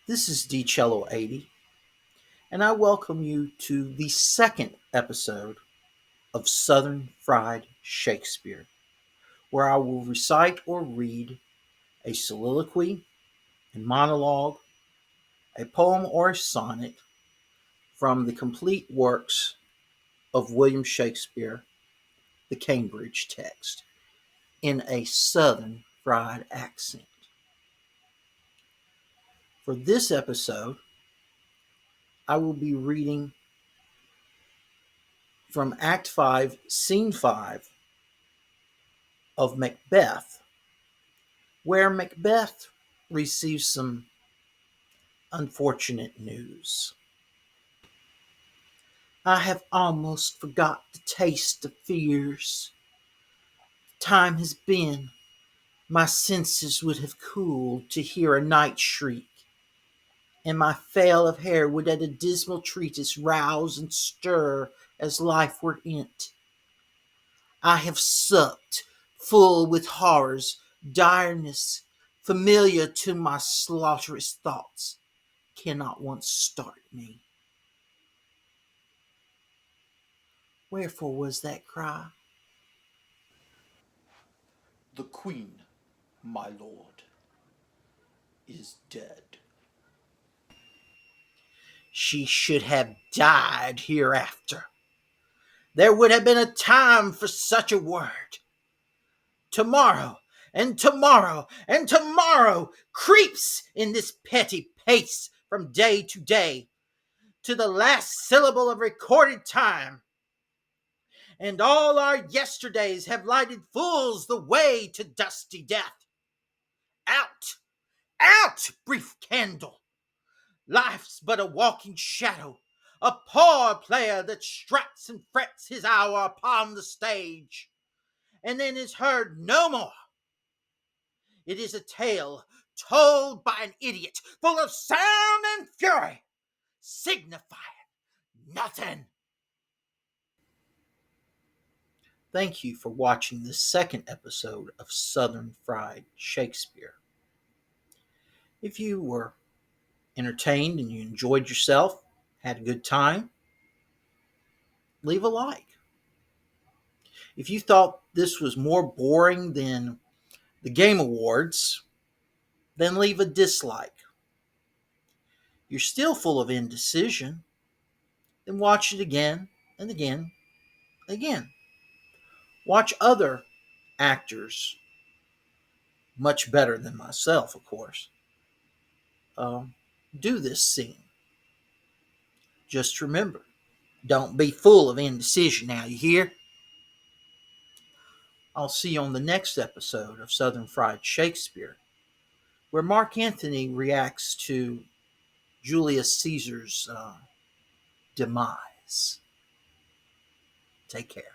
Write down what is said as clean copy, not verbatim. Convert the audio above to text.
This is Cello 80, and I welcome you to the second episode of Southern Fried Shakespeare, where I will recite or read a soliloquy, a monologue, a poem, or a sonnet from the complete works of William Shakespeare, the Cambridge text, in a Southern Fried accent. For this episode, I will be reading from Act 5, Scene 5 of Macbeth, where Macbeth receives some unfortunate news. I have almost forgot the taste of fears. Time has been, my senses would have cooled to hear a night shriek, and my veil of hair would at a dismal treatise rouse and stir as life were in't. I have supped full with horrors, direness, familiar to my slaughterous thoughts, cannot once start me. Wherefore was that cry? The queen, my lord, is dead. She should have died hereafter. There would have been a time for such a word. Tomorrow, and tomorrow, and tomorrow creeps in this petty pace from day to day, to the last syllable of recorded time. And all our yesterdays have lighted fools the way to dusty death. Out, out, brief candle! Life's but a walking shadow, a poor player that struts and frets his hour upon the stage, and then is heard no more. It is a tale told by an idiot, full of sound and fury, signifying nothing. Thank you for watching this second episode of Southern Fried Shakespeare. If you were entertained and you enjoyed yourself, had a good time, leave a like. If you thought this was more boring than the Game Awards, then leave a dislike. You're still full of indecision, then watch it again and again and again. Watch other actors, much better than myself, of course, do this scene. Just remember, don't be full of indecision now, you hear? I'll see you on the next episode of Southern Fried Shakespeare, where Mark Antony reacts to Julius Caesar's demise. Take care.